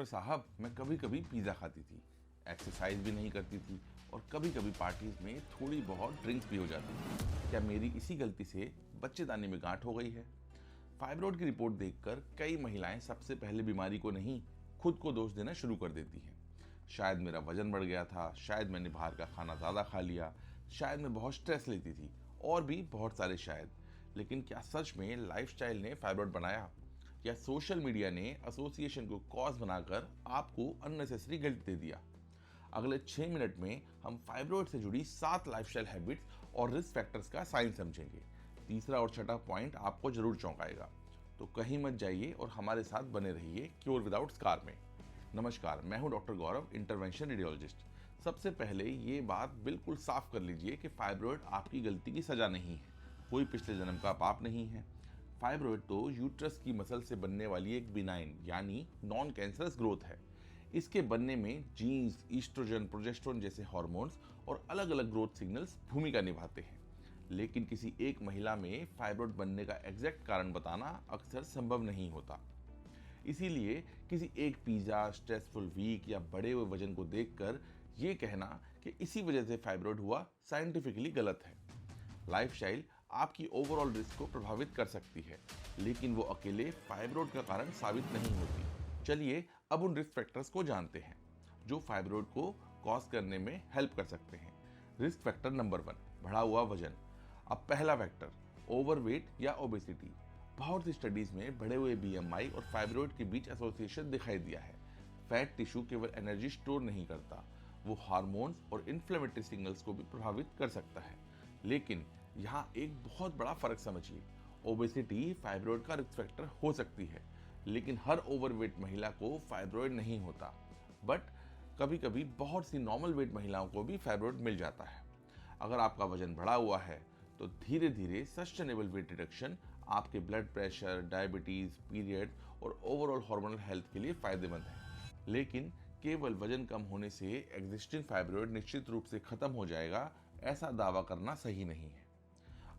Doctor साहब, मैं कभी कभी पिज़्ज़ा खाती थी, एक्सरसाइज भी नहीं करती थी और कभी कभी पार्टीज में थोड़ी बहुत ड्रिंक्स भी हो जाती थी। क्या मेरी इसी गलती से बच्चेदानी में गांठ हो गई है? फाइब्रॉइड की रिपोर्ट देखकर कई महिलाएं सबसे पहले बीमारी को नहीं, खुद को दोष देना शुरू कर देती हैं। शायद मेरा वजन बढ़ गया था, शायद मैंने बाहर का खाना ज़्यादा खा लिया, शायद मैं बहुत स्ट्रेस लेती थी और भी बहुत सारे शायद। लेकिन क्या सच में लाइफस्टाइल ने फाइब्रॉइड बनाया, या सोशल मीडिया ने एसोसिएशन को कॉज बनाकर आपको अननेसेसरी गिल्ट दे दिया? अगले 6 मिनट में हम फाइब्रॉइड से जुड़ी 7 लाइफस्टाइल हैबिट्स और रिस्क फैक्टर्स का साइन समझेंगे। तीसरा और छठा पॉइंट आपको जरूर चौंकाएगा, तो कहीं मत जाइए और हमारे साथ बने रहिए क्योर विदाउट स्कार में। नमस्कार, मैं हूं डॉक्टर गौरव, इंटरवेंशन रेडियोलॉजिस्ट। सबसे पहले ये बात बिल्कुल साफ कर लीजिए कि फाइब्रॉइड आपकी गलती की सजा नहीं है, कोई पिछले जन्म का पाप नहीं है। फाइब्रॉइड तो यूट्रस की मसल से बनने वाली एक बिनाइन यानी नॉन कैंसरस ग्रोथ है। इसके बनने में जीन्स, ईस्ट्रोजन, प्रोजेस्टेरोन जैसे हार्मोन्स और अलग अलग ग्रोथ सिग्नल्स भूमिका निभाते हैं। लेकिन किसी एक महिला में फाइब्रॉइड बनने का एग्जैक्ट कारण बताना अक्सर संभव नहीं होता। इसीलिए किसी एक पिज्जा, स्ट्रेसफुल वीक या बढ़े हुए वजन को देखकर ये कहना कि इसी वजह से फाइब्रॉइड हुआ साइंटिफिकली गलत है। लाइफस्टाइल आपकी ओवरऑल रिस्क को प्रभावित कर सकती है, लेकिन वो अकेले फाइब्रॉइड का कारण साबित नहीं होती। चलिए अब उन रिस्क फैक्टर्स को जानते हैं जो फाइब्रॉइड को कॉज करने में हेल्प कर सकते हैं। रिस्क फैक्टर नंबर 1, बढ़ा हुआ वजन। अब पहला फैक्टर, ओवरवेट या ओबेसिटी। बहुत सी स्टडीज में बढ़े हुए बीएमआई और फाइब्रॉइड के बीच एसोसिएशन दिखाई दिया है। फैट टिश्यू केवल एनर्जी स्टोर नहीं करता, वो हार्मोन्स और इन्फ्लेमेटरी सिग्नल्स को भी प्रभावित कर सकता है। लेकिन यहाँ एक बहुत बड़ा फर्क समझिए, ओबेसिटी फाइब्रॉइड का रिस्क फैक्टर हो सकती है, लेकिन हर ओवरवेट महिला को फाइब्रॉइड नहीं होता। बट कभी कभी बहुत सी नॉर्मल वेट महिलाओं को भी फाइब्रॉइड मिल जाता है। अगर आपका वजन बढ़ा हुआ है तो धीरे धीरे सस्टेनेबल वेट रिडक्शन आपके ब्लड प्रेशर, डायबिटीज, पीरियड और ओवरऑल हार्मोनल हेल्थ के लिए फायदेमंद है। लेकिन केवल वजन कम होने से एग्जिस्टिंग फाइब्रॉइड निश्चित रूप से खत्म हो जाएगा, ऐसा दावा करना सही नहीं है।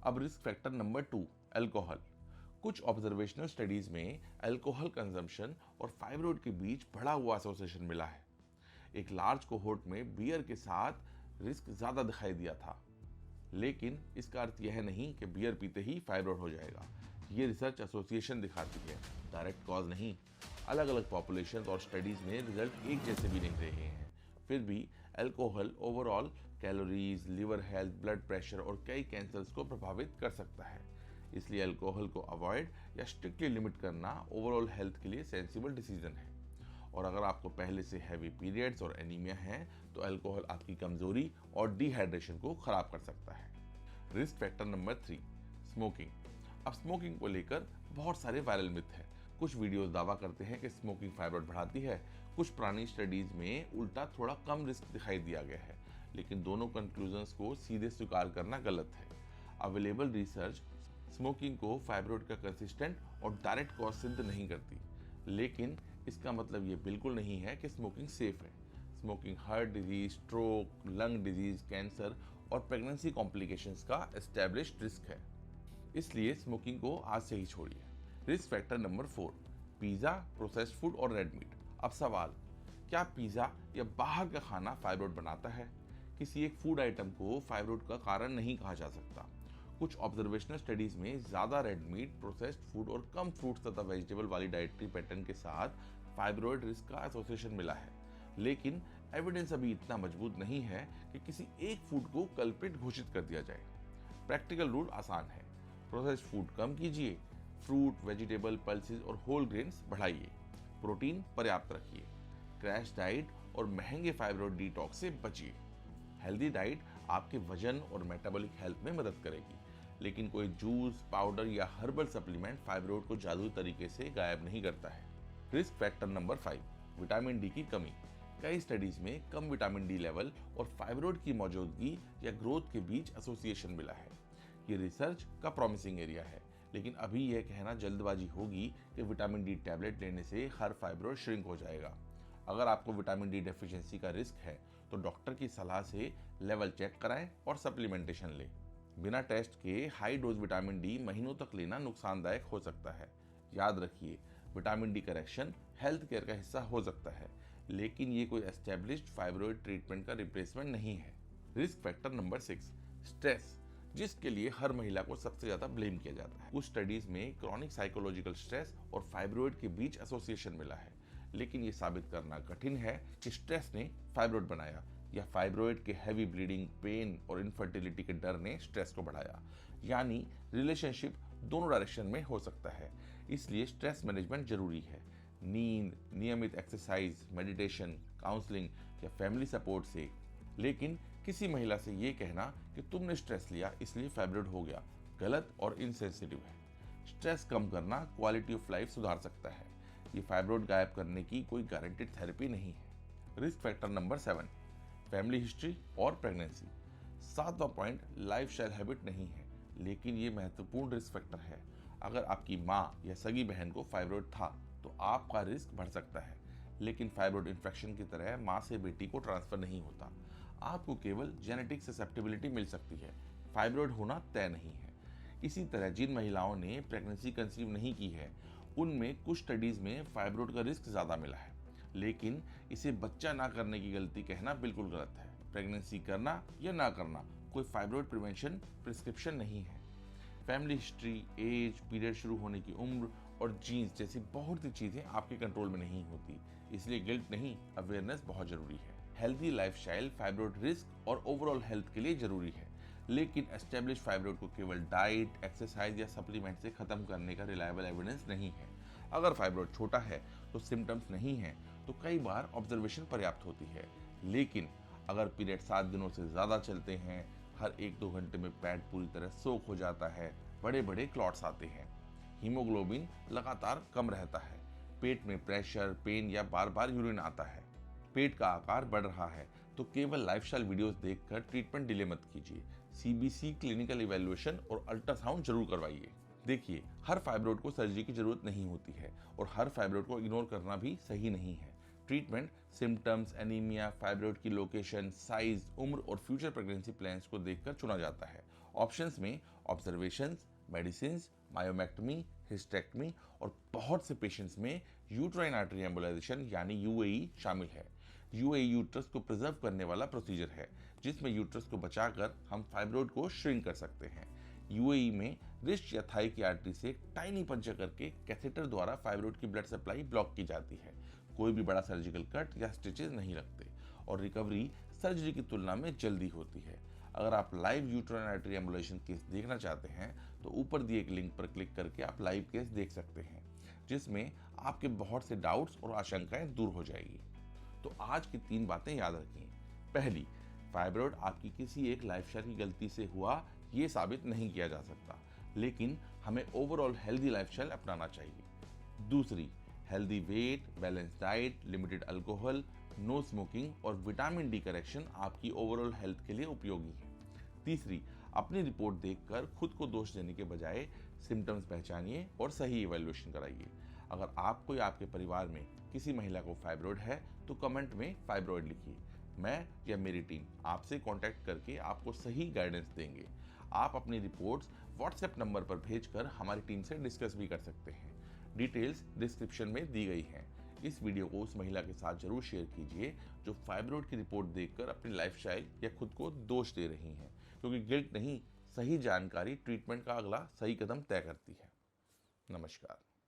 अब रिस्क फैक्टर नंबर 2, अल्कोहल। कुछ ऑब्जर्वेशनल स्टडीज में अल्कोहल कंजम्पशन और फाइब्रॉइड के बीच बढ़ा हुआ एसोसिएशन मिला है। एक लार्ज कोहोर्ट में बियर के साथ रिस्क ज्यादा दिखाई दिया था, लेकिन इसका अर्थ यह नहीं कि बियर पीते ही फाइब्रॉइड हो जाएगा। ये रिसर्च एसोसिएशन दिखाती है, डायरेक्ट कॉज नहीं। अलग अलग पॉपुलेशन और स्टडीज में रिजल्ट एक जैसे भी नहीं रहे हैं। फिर भी alcohol overall calories, liver health, blood pressure और कई कैंसर्स को प्रभावित कर सकता है। इसलिए अल्कोहल को अवॉइड या स्ट्रिक्टली लिमिट करना ओवरऑल हेल्थ के लिए सेंसिबल डिसीजन है। और अगर आपको पहले से हैवी पीरियड्स और एनीमिया है तो अल्कोहल आपकी कमजोरी और डिहाइड्रेशन को खराब कर सकता है। Risk factor number 3, smoking. अब स्मोकिंग को लेकर बहुत सारे वायरल मिथ हैं। कुछ वीडियोस दावा करते हैं कि स्मोकिंग फाइब्रॉइड बढ़ाती है, कुछ पुरानी स्टडीज में उल्टा थोड़ा कम रिस्क दिखाई दिया गया है। लेकिन दोनों कंक्लूजन्स को सीधे स्वीकार करना गलत है। अवेलेबल रिसर्च स्मोकिंग को फाइब्रॉइड का कंसिस्टेंट और डायरेक्ट कॉज सिद्ध नहीं करती, लेकिन इसका मतलब ये बिल्कुल नहीं है कि स्मोकिंग सेफ है। Smoking heart disease, stroke, lung disease, cancer और प्रेगनेंसी कॉम्प्लिकेशंस का एस्टैब्लिश्ड रिस्क है। इसलिए स्मोकिंग को आज से ही छोड़िए। Risk factor number 4, pizza, processed food और रेड मीट। अब सवाल, क्या पिज्जा या बाहर का खाना फाइब्रॉइड बनाता है? किसी एक फूड आइटम को फाइब्रॉइड का कारण नहीं कहा जा सकता। कुछ ऑब्जर्वेशनल स्टडीज में ज्यादा रेड मीट, प्रोसेस्ड फूड और कम फ्रूट्स तथा वेजिटेबल वाली डाइटरी पैटर्न के साथ फाइब्रॉइड रिस्क का एसोसिएशन मिला है। लेकिन एविडेंस अभी इतना मजबूत नहीं है कि किसी एक फूड को कल्प्रिट घोषित कर दिया जाए। प्रैक्टिकल रूल आसान है, प्रोसेस्ड फूड कम कीजिए, फ्रूट, वेजिटेबल, पल्सेस और होल ग्रेन्स बढ़ाइए, प्रोटीन पर्याप्त रखिए, क्रैश डाइट और महंगे फाइब्रॉइड डिटॉक्स से बचिए। हेल्दी डाइट आपके वजन और मेटाबॉलिक हेल्थ में मदद करेगी, लेकिन कोई जूस, पाउडर या हर्बल सप्लीमेंट फाइब्रॉइड को जादुई तरीके से गायब नहीं करता है। Risk factor number 5, vitamin D की कमी। कई स्टडीज में कम विटामिन डी लेवल और फाइब्रॉइड की मौजूदगी या ग्रोथ के बीच एसोसिएशन मिला है। ये रिसर्च का प्रॉमिसिंग एरिया है, लेकिन अभी यह कहना जल्दबाजी होगी कि विटामिन डी टैबलेट लेने से हर फाइब्रॉइड श्रिंक हो जाएगा। अगर आपको विटामिन डी डेफिशिएंसी का रिस्क है तो डॉक्टर की सलाह से लेवल चेक कराएं और सप्लीमेंटेशन लें। बिना टेस्ट के हाई डोज विटामिन डी महीनों तक लेना नुकसानदायक हो सकता है। याद रखिए, vitamin D correction health care का हिस्सा हो सकता है, लेकिन ये कोई एस्टेब्लिश्ड फाइब्रॉइड ट्रीटमेंट का रिप्लेसमेंट नहीं है। रिस्क फैक्टर नंबर 6, स्ट्रेस, जिसके लिए हर महिला को सबसे ज्यादा ब्लेम किया जाता है। कुछ स्टडीज में क्रॉनिक साइकोलॉजिकल स्ट्रेस और फाइब्रॉइड के बीच एसोसिएशन मिला है, लेकिन ये साबित करना कठिन है कि स्ट्रेस ने फाइब्रॉइड बनाया या फाइब्रॉइड के हैवी ब्लीडिंग, पेन और इनफर्टिलिटी के डर ने स्ट्रेस को बढ़ाया। यानी रिलेशनशिप दोनों डायरेक्शन में हो सकता है, इसलिए स्ट्रेस मैनेजमेंट जरूरी है। नींद, नियमित एक्सरसाइज, मेडिटेशन, काउंसलिंग या फैमिली सपोर्ट से। लेकिन किसी महिला से ये कहना कि तुमने स्ट्रेस लिया इसलिए फाइब्रॉइड हो गया, गलत और इनसेंसिटिव है। स्ट्रेस कम करना क्वालिटी ऑफ लाइफ सुधार सकता है। ये फाइब्रॉइड गायब करने की कोई गारंटेड थेरेपी नहीं है। Risk factor number 7, family history और प्रेगनेंसी। 7वां पॉइंट लाइफस्टाइल हैबिट नहीं है, लेकिन ये महत्वपूर्ण रिस्क फैक्टर है। अगर आपकी माँ या सगी बहन को फाइब्रॉइड था तो आपका रिस्क बढ़ सकता है, लेकिन फाइब्रॉइड इन्फेक्शन की तरह माँ से बेटी को ट्रांसफर नहीं होता। आपको केवल जेनेटिक ससेप्टिबिलिटी मिल सकती है, फाइब्रॉइड होना तय नहीं है। इसी तरह जिन महिलाओं ने प्रेगनेंसी कंसीव नहीं की है, उनमें कुछ स्टडीज में फाइब्रॉइड का रिस्क ज्यादा मिला है, लेकिन इसे बच्चा ना करने की गलती कहना बिल्कुल गलत है। प्रेगनेंसी करना या ना करना कोई फाइब्रॉइड प्रिवेंशन प्रिस्क्रिप्शन नहीं है। फैमिली हिस्ट्री, एज, पीरियड शुरू होने की उम्र और जीन्स जैसी बहुत सी चीजें आपके कंट्रोल में नहीं होती, इसलिए गिल्ट नहीं, अवेयरनेस बहुत जरूरी है। हेल्दी लाइफस्टाइल फाइब्रॉइड रिस्क और ओवरऑल हेल्थ के लिए जरूरी है, लेकिन एस्टेब्लिश फाइब्रॉइड को केवल डाइट, एक्सरसाइज या सप्लीमेंट से खत्म करने का रिलायबल एविडेंस नहीं है। अगर फाइब्रॉइड छोटा है तो सिम्टम्स नहीं है तो कई बार ऑब्जर्वेशन पर्याप्त होती है, लेकिन अगर पीरियड 7 दिनों से ज्यादा चलते हैं, हर 1-2 घंटे में पैड पूरी तरह सोख हो जाता है, बड़े बड़े क्लॉट्स आते हैं, हीमोग्लोबिन लगातार कम रहता है, पेट में प्रेशर, पेन या बार बार यूरिन आता है, पेट का आकार बढ़ रहा है, तो केवल लाइफस्टाइल वीडियोस देखकर ट्रीटमेंट डिले मत कीजिए। सीबीसी, क्लिनिकल इवैल्यूएशन और अल्ट्रासाउंड जरूर करवाइए। देखिए, हर फाइब्रॉइड को सर्जरी की जरूरत नहीं होती है और हर फाइब्रॉइड को इग्नोर करना भी सही नहीं है। ट्रीटमेंट सिम्टम्स, एनीमिया, फाइब्रॉइड की लोकेशन, साइज, उम्र और फ्यूचर प्रेगनेंसी प्लान्स को देखकर चुना जाता है। ऑप्शंस में ऑब्जर्वेशंस, मेडिसिन, मायोमेक्टमी, हिस्टेक्टमी और बहुत से पेशेंट्स में यूट्राइन आर्टरी एम्बोलाइजेशन यानी यूएई शामिल है। यूएई यूट्रस को प्रिजर्व करने वाला प्रोसीजर है, जिसमें यूट्रस को बचाकर हम फाइब्रॉइड को श्रिंक कर सकते हैं। यूएई में रिस्ट या थाई की आर्टरी से टाइनी पंचर करके कैथेटर द्वारा फाइब्रॉइड की ब्लड सप्लाई ब्लॉक की जाती है। कोई भी बड़ा सर्जिकल कट या स्टिचेस नहीं लगते और रिकवरी सर्जरी की तुलना में जल्दी होती है। अगर आप live uterine artery embolisation case देखना चाहते हैं तो ऊपर दिए एक लिंक पर क्लिक करके आप लाइव केस देख सकते हैं, जिसमें आपके बहुत से डाउट्स और आशंकाएं दूर हो जाएगी। तो आज की 3 बातें याद रखिए। पहली, फाइब्रॉइड आपकी किसी एक लाइफस्टाइल की गलती से हुआ ये साबित नहीं किया जा सकता, लेकिन हमें ओवरऑल हेल्दी लाइफस्टाइल अपनाना चाहिए। दूसरी, healthy weight, balance diet, limited alcohol, no smoking और विटामिन डी करेक्शन आपकी ओवरऑल हेल्थ के लिए उपयोगी है। तीसरी, अपनी रिपोर्ट देखकर खुद को दोष देने के बजाय सिम्टम्स पहचानिए और सही इवैल्यूएशन कराइए। अगर आपको या आपके परिवार में किसी महिला को फाइब्रॉइड है तो कमेंट में फाइब्रॉइड लिखिए। मैं या मेरी टीम आपसे कांटेक्ट करके आपको सही गाइडेंस देंगे। आप अपनी रिपोर्ट्स व्हाट्सएप नंबर पर भेजकर हमारी टीम से डिस्कस भी कर सकते हैं। डिटेल्स डिस्क्रिप्शन में दी गई हैं। इस वीडियो को उस महिला के साथ जरूर शेयर कीजिए जो फाइब्रॉइड की रिपोर्ट देखकर अपनी लाइफस्टाइल या खुद को दोष दे रही हैं, क्योंकि गिल्ट नहीं, सही जानकारी ट्रीटमेंट का अगला सही कदम तय करती है। नमस्कार।